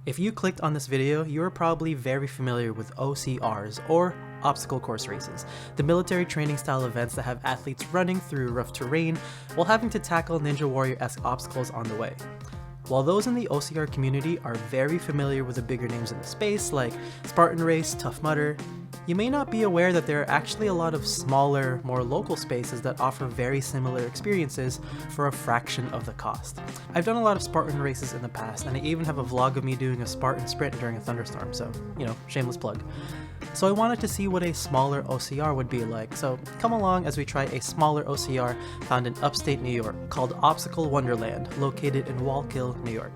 If you clicked on this video, you are probably very familiar with OCRs, or obstacle course races, the military training style events that have athletes running through rough terrain while having to tackle Ninja Warrior-esque obstacles on the way. While those in the OCR community are very familiar with the bigger names in the space like Spartan Race, Tough Mudder, you may not be aware that there are actually a lot of smaller, more local spaces that offer very similar experiences for a fraction of the cost. I've done a lot of Spartan races in the past, and I even have a vlog of me doing a Spartan sprint during a thunderstorm, so, you know, shameless plug. So I wanted to see what a smaller OCR would be like, so come along as we try a smaller OCR found in upstate New York called Obstacle Wonderland, located in Wallkill, New York.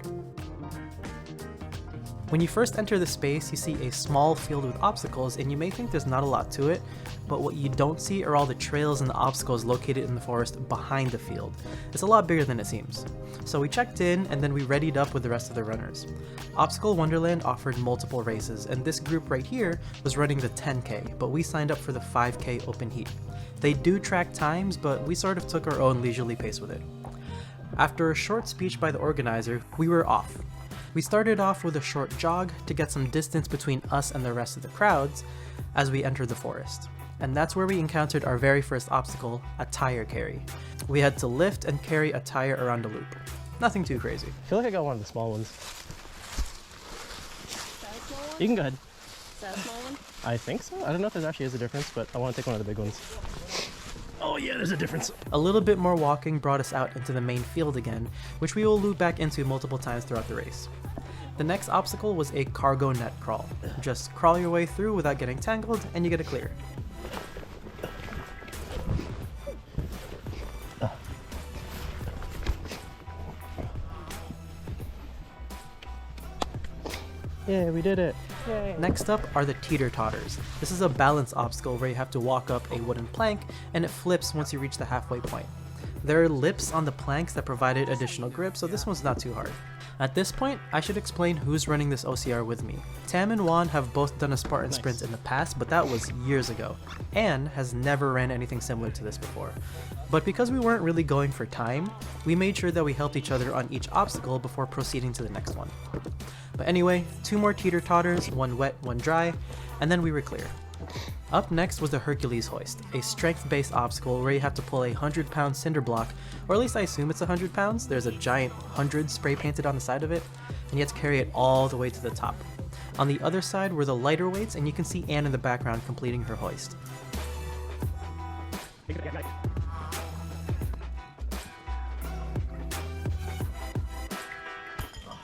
When you first enter the space, you see a small field with obstacles, and you may think there's not a lot to it, but what you don't see are all the trails and the obstacles located in the forest behind the field. It's a lot bigger than it seems. So we checked in, and then we readied up with the rest of the runners. Obstacle Wonderland offered multiple races, and this group right here was running the 10K, but we signed up for the 5K open heat. They do track times, but we sort of took our own leisurely pace with it. After a short speech by the organizer, we were off. We started off with a short jog to get some distance between us and the rest of the crowds as we entered the forest. And that's where we encountered our very first obstacle, a tire carry. We had to lift and carry a tire around a loop. Nothing too crazy. I feel like I got one of the small ones. Is that a small one? You can go ahead. Is that a small one? I think so. I don't know if there actually is a difference, but I want to take one of the big ones. Oh yeah, there's a difference. A little bit more walking brought us out into the main field again, which we will loop back into multiple times throughout the race. The next obstacle was a cargo net crawl. Just crawl your way through without getting tangled, and you get a clear. Yeah, we did it. Yay. Next up are the teeter-totters. This is a balance obstacle where you have to walk up a wooden plank, and it flips once you reach the halfway point. There are lips on the planks that provided additional grip, so this one's not too hard. At this point, I should explain who's running this OCR with me. Tam and Juan have both done a Spartan sprint in the past, but that was years ago. Anne has never ran anything similar to this before. But because we weren't really going for time, we made sure that we helped each other on each obstacle before proceeding to the next one. But anyway, 2 more teeter-totters, one wet, one dry, and then we were clear. Up next was the Hercules hoist, a strength-based obstacle where you have to pull a 100-pound cinder block, or at least I assume it's 100 pounds. There's a giant 100 spray painted on the side of it, and you have to carry it all the way to the top. On the other side were the lighter weights, and you can see Anne in the background completing her hoist.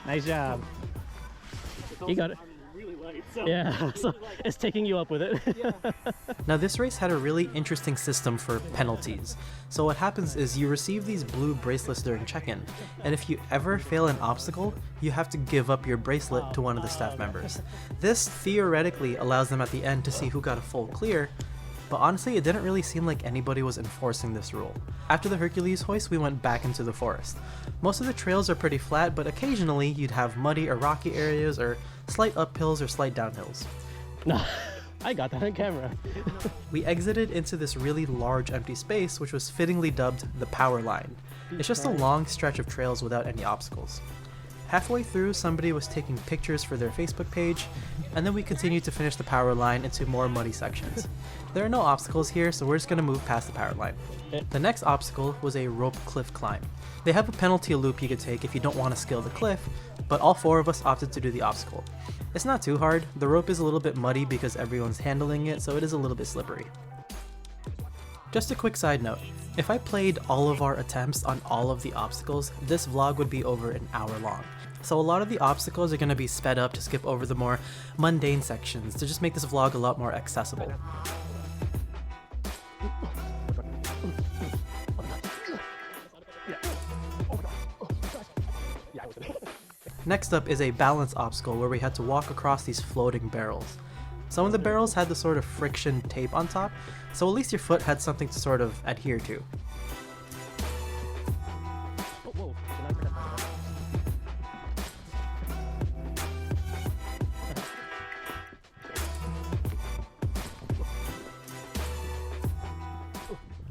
Nice job. You got it. Yeah, so it's taking you up with it. Now this race had a really interesting system for penalties. So what happens is you receive these blue bracelets during check-in, and if you ever fail an obstacle, you have to give up your bracelet to one of the staff members. This theoretically allows them at the end to see who got a full clear, but honestly it didn't really seem like anybody was enforcing this rule. After the Hercules hoist, we went back into the forest. Most of the trails are pretty flat, but occasionally you'd have muddy or rocky areas, or slight uphills or slight downhills. No, I got that on camera. We exited into this really large empty space, which was fittingly dubbed the power line. It's just a long stretch of trails without any obstacles. Halfway through, somebody was taking pictures for their Facebook page, and then we continued to finish the power line into more muddy sections. There are no obstacles here, so we're just going to move past the power line. The next obstacle was a rope cliff climb. They have a penalty loop you could take if you don't want to scale the cliff, but all 4 of us opted to do the obstacle. It's not too hard. The rope is a little bit muddy because everyone's handling it, so it is a little bit slippery. Just a quick side note, if I played all of our attempts on all of the obstacles, this vlog would be over an hour long. So a lot of the obstacles are going to be sped up to skip over the more mundane sections to just make this vlog a lot more accessible. Next up is a balance obstacle where we had to walk across these floating barrels. Some of the barrels had the sort of friction tape on top, so at least your foot had something to sort of adhere to.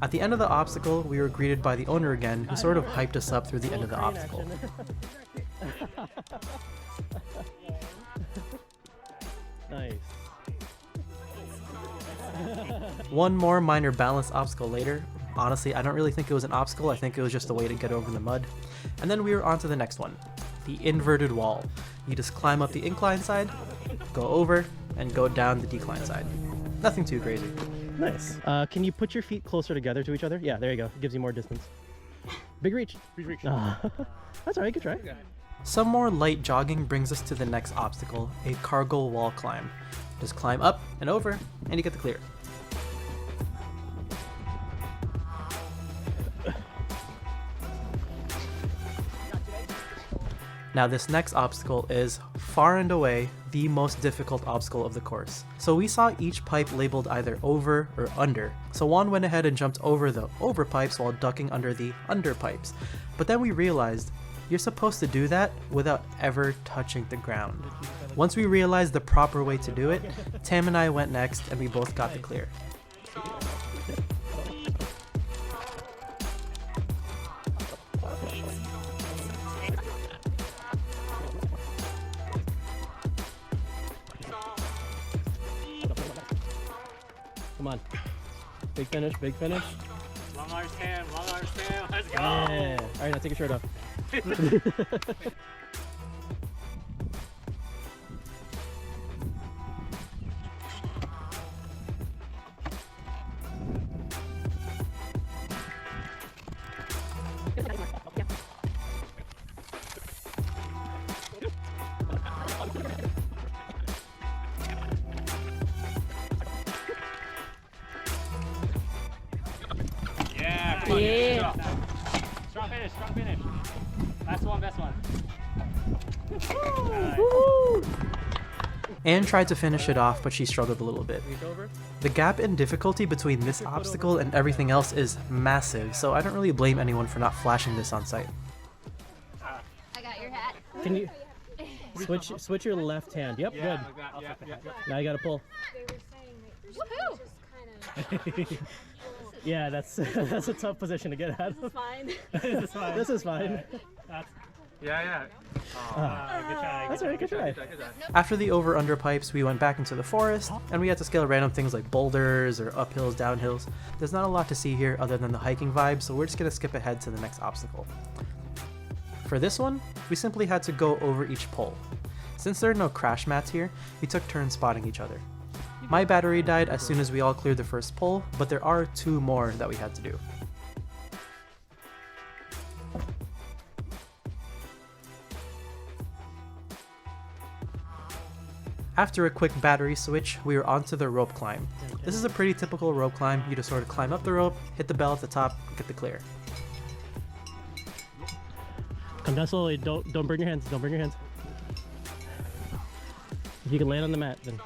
At the end of the obstacle, we were greeted by the owner again, who sort of hyped us up through the end of the obstacle. Nice. One more minor balance obstacle later. Honestly, I don't really think it was an obstacle, I think it was just a way to get over the mud. And then we were on to the next one, the inverted wall. You just climb up the incline side, go over, and go down the decline side. Nothing too crazy. Nice. Can you put your feet closer together to each other? Yeah, there you go. It gives you more distance. Big reach. Big reach. That's alright, good try. Some more light jogging brings us to the next obstacle, a cargo wall climb. Just climb up and over, and you get the clear. Now this next obstacle is far and away the most difficult obstacle of the course. So we saw each pipe labeled either over or under. So Juan went ahead and jumped over the over pipes while ducking under the under pipes. But then we realized you're supposed to do that without ever touching the ground. Once we realized the proper way to do it, Tam and I went next and we both got the clear. Come on. Big finish, big finish. Long arms, Tam, let's go! Yeah. Alright, now take your shirt off. Yeah. Strong finish, strong finish. Last one, best one. Anne tried to finish it off, but she struggled a little bit. The gap in difficulty between this obstacle and everything else is massive, so I don't really blame anyone for not flashing this on site. I got your hat. Can you switch your left hand? Yep, good. Now you gotta pull. Woohoo! Yeah, that's that's a tough position to get out of. Fine. This is fine. This is fine. Yeah. Good try. That's alright, good try. After the over-under pipes, we went back into the forest, and we had to scale random things like boulders or uphills, downhills. There's not a lot to see here other than the hiking vibe, so we're just gonna skip ahead to the next obstacle. For this one, we simply had to go over each pole. Since there are no crash mats here, we took turns spotting each other. My battery died as soon as we all cleared the first pole, but there are 2 more that we had to do. After a quick battery switch, we were onto the rope climb. This is a pretty typical rope climb. You just sort of climb up the rope, hit the bell at the top, get the clear. Come down slowly. Don't burn your hands. Don't burn your hands. If you can land on the mat, then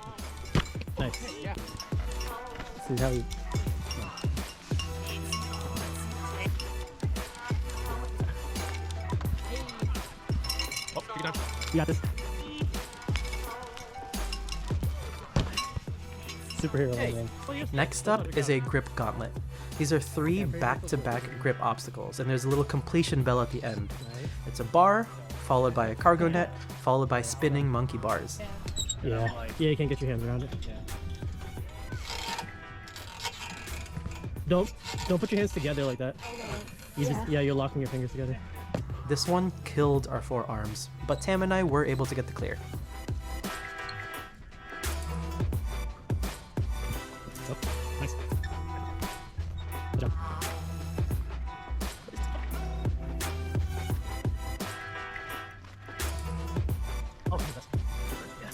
nice. This is how you. You got this. Superhero man. Next up is a grip gauntlet. These are 3 back-to-back grip obstacles, and there's a little completion bell at the end. It's a bar, followed by a cargo net, followed by spinning monkey bars. Yeah, you can't get your hands around it. Don't put your hands together like that. You're locking your fingers together. This one killed our forearms, but Tam and I were able to get the clear. Oh, nice. Good job. Oh, that's good. Yeah.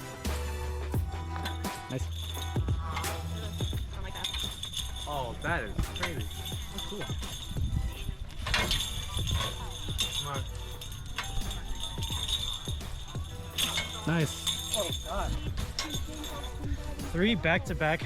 Nice. Oh, that is crazy. Oh, cool. Come on. Nice. Oh, God. 3 back-to-back.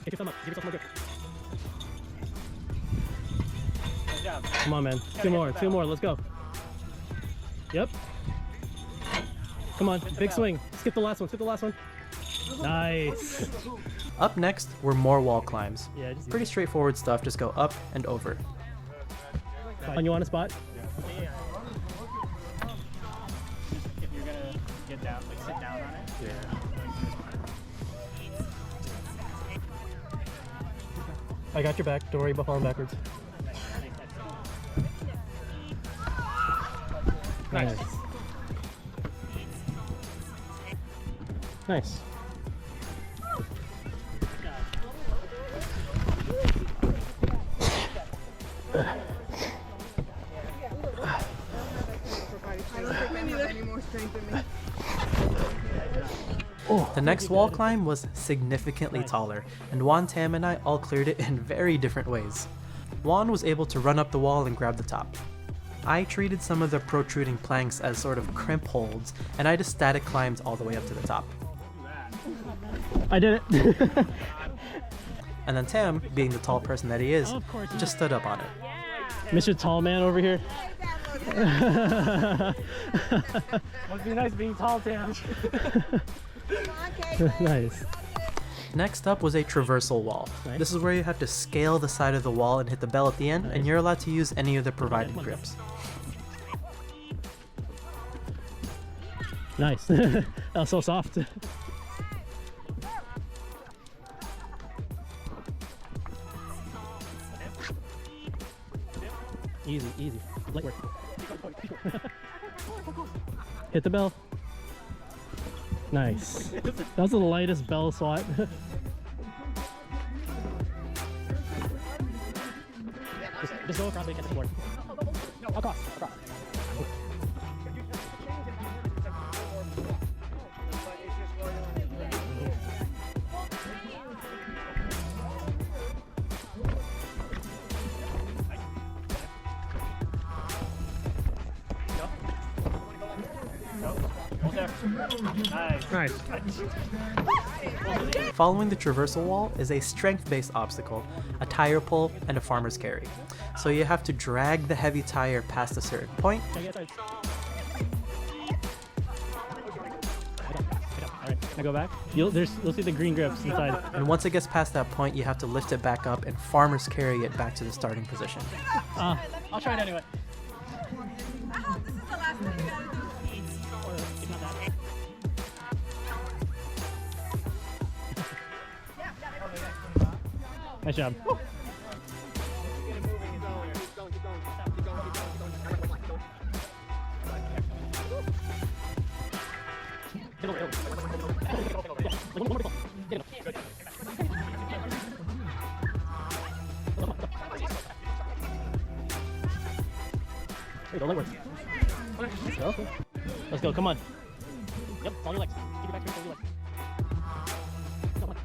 Get your thumb up. Give yourself more grip. Good job. Come on, man. Two more. Let's go. Yep. Come on, big swing. Skip the last one. Nice. Up next were more wall climbs. Yeah, just Pretty straightforward stuff, just go up and over. And you want a spot? If you're gonna get down, like sit down on it. Yeah. I got your back. Don't worry about falling backwards. Nice. Nice. The next wall climb was significantly taller, and Juan, Tam, and I all cleared it in very different ways. Juan was able to run up the wall and grab the top. I treated some of the protruding planks as sort of crimp holds, and I just static climbed all the way up to the top. I did it. And then Tam, being the tall person that he is, Of course. just stood up on it. Mr. Tall Man over here. Must be nice being tall, Tam. Nice. Next up was a traversal wall. Nice. This is where you have to scale the side of the wall and hit the bell at the end, and Nice. you're allowed to use any of the provided grips. Nice. That was so soft. Easy. Light work. Hit the bell. Nice. That was the lightest bell swat. just go across and get the board. Across. Hold there. Nice. Following the traversal wall is a strength-based obstacle, a tire pull, and a farmer's carry. So you have to drag the heavy tire past a certain point, Alright, now go back. You'll see the green grips inside. and once it gets past that point, you have to lift it back up and farmer's carry it back to the starting position. I'll try it anyway. Nice job. There you go, light work. Let's go, come on. Yep, it's all your legs. Keep your back straight, all your legs. Come on.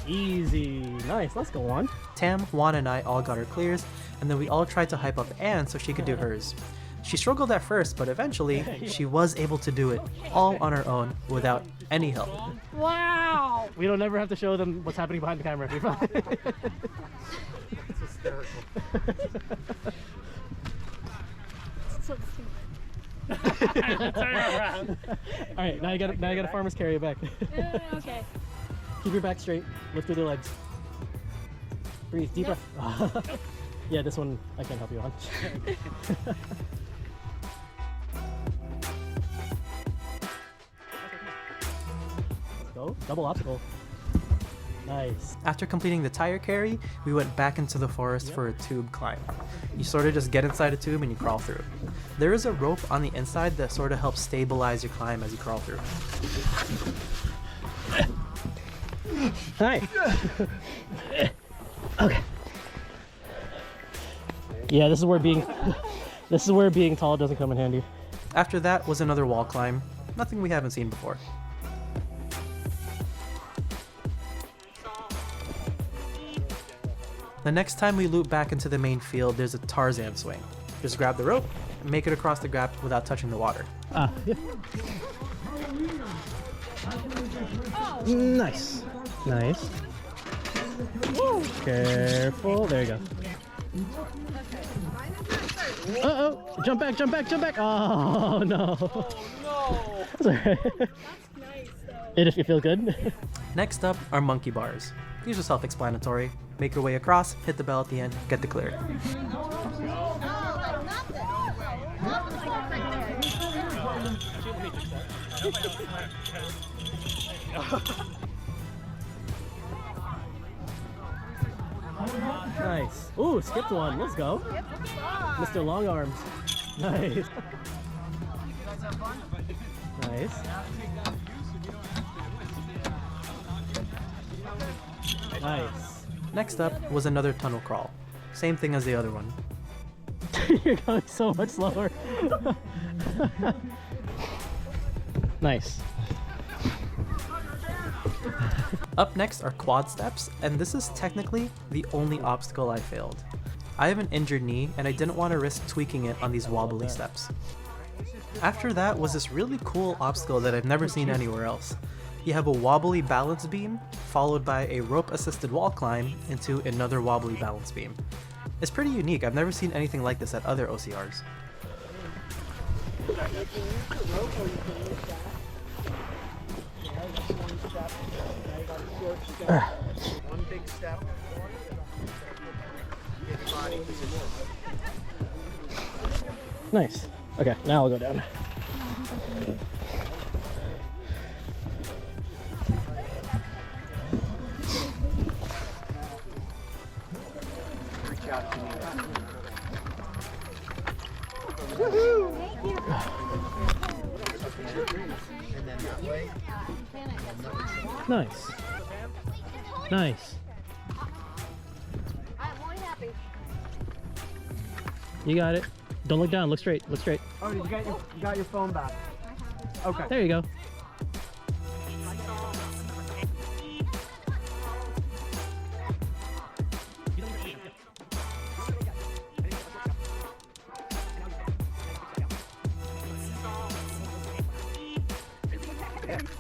Easy. Nice, let's go on. Tam, Juan, and I all got our clears, and then we all tried to hype up Anne so she could do hers. She struggled at first, but eventually she was able to do it all on her own without any help. Wow. We don't ever have to show them what's happening behind the camera. You're fine. It's hysterical. Turn around. All right, now you got to farmer's carry it back. Okay. Keep your back straight. Lift with your legs. Breathe. Deep breath. Yeah, this one I can't help you on. Let's go. Double obstacle. Nice. After completing the tire carry, we went back into the forest for a tube climb. You sort of just get inside a tube and you crawl through. There is a rope on the inside that sort of helps stabilize your climb as you crawl through. Hi. Okay. Yeah, this is where being tall doesn't come in handy. After that was another wall climb, nothing we haven't seen before. The next time we loop back into the main field, there's a Tarzan swing. Just grab the rope and make it across the gap without touching the water. Ah, yeah. Nice. Nice. Woo. Careful. There you go. Uh-oh. Jump back, jump back, jump back. Oh, no. No! That's alright. If you feel good. Next up are monkey bars. These are self-explanatory. Make your way across, hit the bell at the end, get the clear. Nice. Ooh, skipped one. Let's go. Mr. Long Arms. Nice. Nice. Nice. Next up was another tunnel crawl. Same thing as the other one. You're going so much slower. Nice. Up next are quad steps, and this is technically the only obstacle I failed. I have an injured knee, and I didn't want to risk tweaking it on these wobbly steps. After that was this really cool obstacle that I've never seen anywhere else. You have a wobbly balance beam, followed by a rope-assisted wall climb into another wobbly balance beam. It's pretty unique. I've never seen anything like this at other OCRs. One big step. Nice. Okay, now I'll go down. Reach out to me. And then that way. Nice. Nice. You got it. Don't look down. Look straight. Look straight. Oh, you got your phone back. Okay. There you go.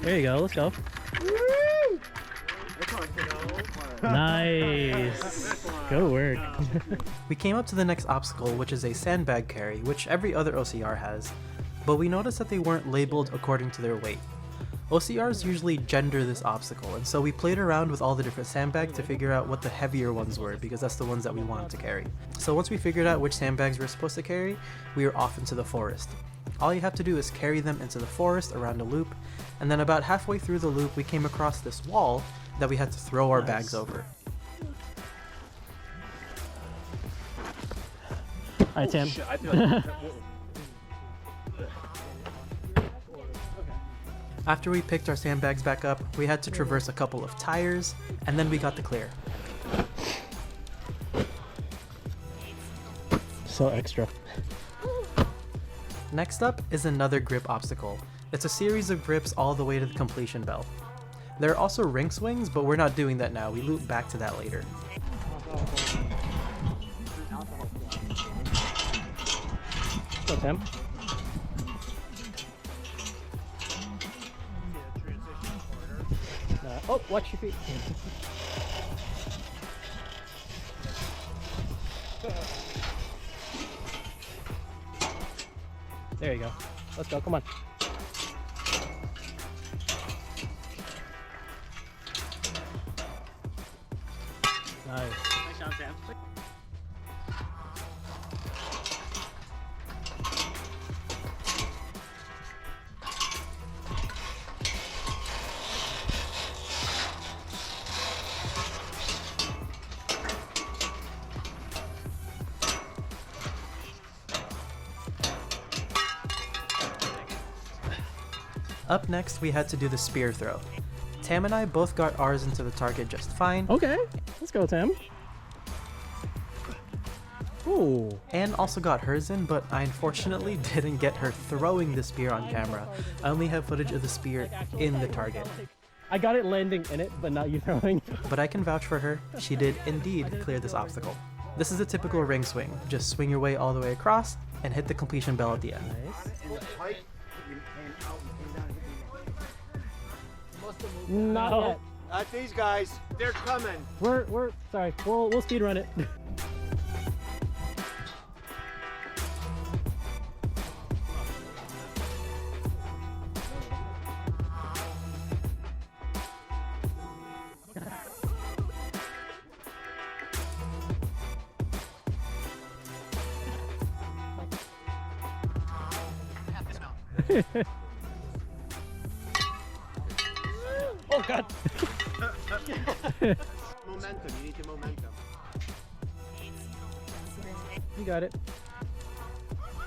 There you go. Let's go. Nice. Go work. We came up to the next obstacle, which is a sandbag carry, which every other OCR has, but we noticed that they weren't labeled according to their weight. OCRs usually gender this obstacle, and so we played around with all the different sandbags to figure out what the heavier ones were, because that's the ones that we wanted to carry. So once we figured out which sandbags we were supposed to carry, we were off into the forest. All you have to do is carry them into the forest around a loop, and then about halfway through the loop we came across this wall that we had to throw our bags over. Alright, Tim. After we picked our sandbags back up, we had to traverse a couple of tires, and then we got the clear. So extra. Next up is another grip obstacle. It's a series of grips all the way to the completion bell. There are also ring swings, but we're not doing that now. We loop back to that later. Go, Tim. Oh, watch your feet. There you go. Let's go. Come on. Nice. Nice job, Sam. Up next, we had to do the spear throw. Tam and I both got ours into the target just fine, Okay. Let's go, Tim. Ooh. and also got hers in, but I unfortunately didn't get her throwing the spear on camera. I only have footage of the spear in the target. I got it landing in it, but not you throwing. But I can vouch for her, she did indeed clear this obstacle. This is a typical ring swing. Just swing your way all the way across and hit the completion bell at the end. Nice. Not yet. Not these guys. They're coming. We're sorry. We'll speed run it. Oh God! Momentum. You need the momentum. You got it.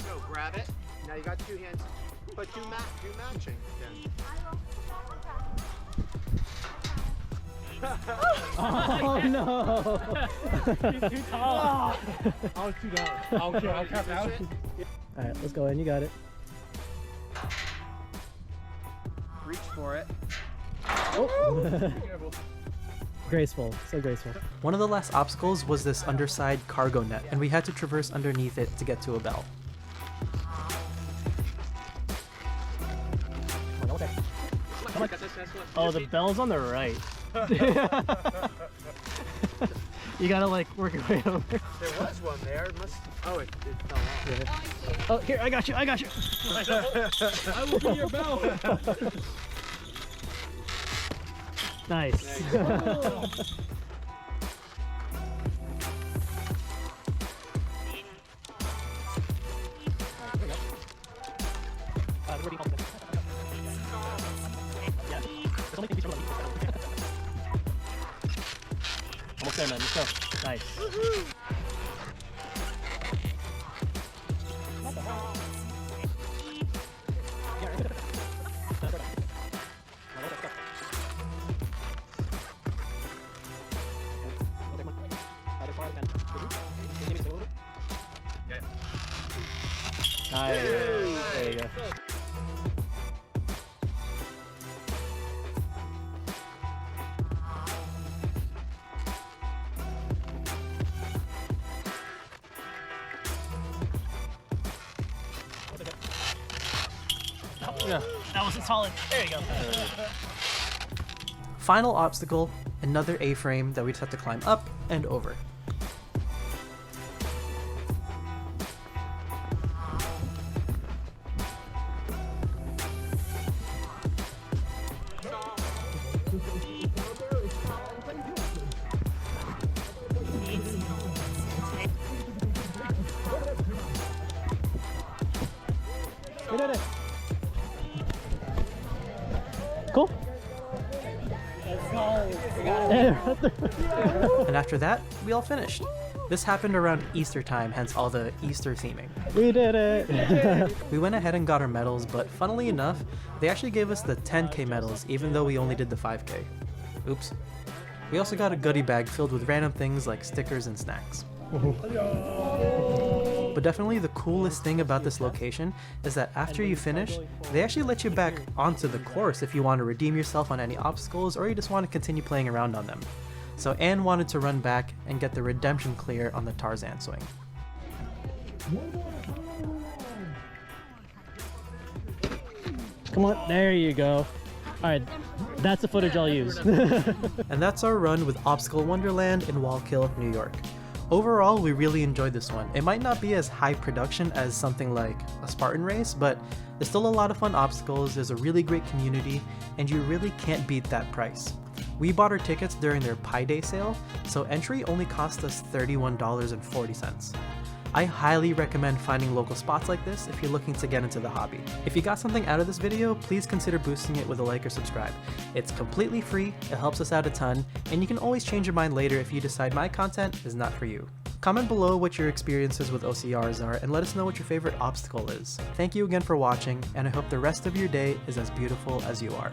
Go grab it. Now you got two hands, but do matching then. Oh no! He's too tall. I was too down. I'll cap out. All right, let's go in. You got it. Reach for it. Oh. Graceful, so graceful. One of the last obstacles was this underside cargo net, and we had to traverse underneath it to get to a bell. Oh, the bell's on the right. You gotta like work your way over. There was one there. It must. Oh, it fell off. Oh, here, I got you. I will be your bell. Nice. Almost there, man. Let's go. Nice. Nice. There you go. Yeah, that was solid. There you go. Final obstacle, another A-frame that we just have to climb up and over. We did it. Cool. And after that, we all finished. This happened around Easter time, hence all the Easter theming. We did it. We went ahead and got our medals, but funnily enough, they actually gave us the 10K medals, even though we only did the 5K. Oops. We also got a goodie bag filled with random things like stickers and snacks. But definitely the coolest thing about this location is that after you finish, they actually let you back onto the course if you want to redeem yourself on any obstacles or you just want to continue playing around on them. So Anne wanted to run back and get the redemption clear on the Tarzan swing. Come on, there you go. All right, that's the footage I'll use. And that's our run with Obstacle Wonderland in Wallkill, New York. Overall, we really enjoyed this one. It might not be as high production as something like a Spartan race, but there's still a lot of fun obstacles, there's a really great community, and you really can't beat that price. We bought our tickets during their Pi Day sale, so entry only cost us $31.40. I highly recommend finding local spots like this if you're looking to get into the hobby. If you got something out of this video, please consider boosting it with a like or subscribe. It's completely free, it helps us out a ton, and you can always change your mind later if you decide my content is not for you. Comment below what your experiences with OCRs are and let us know what your favorite obstacle is. Thank you again for watching, and I hope the rest of your day is as beautiful as you are.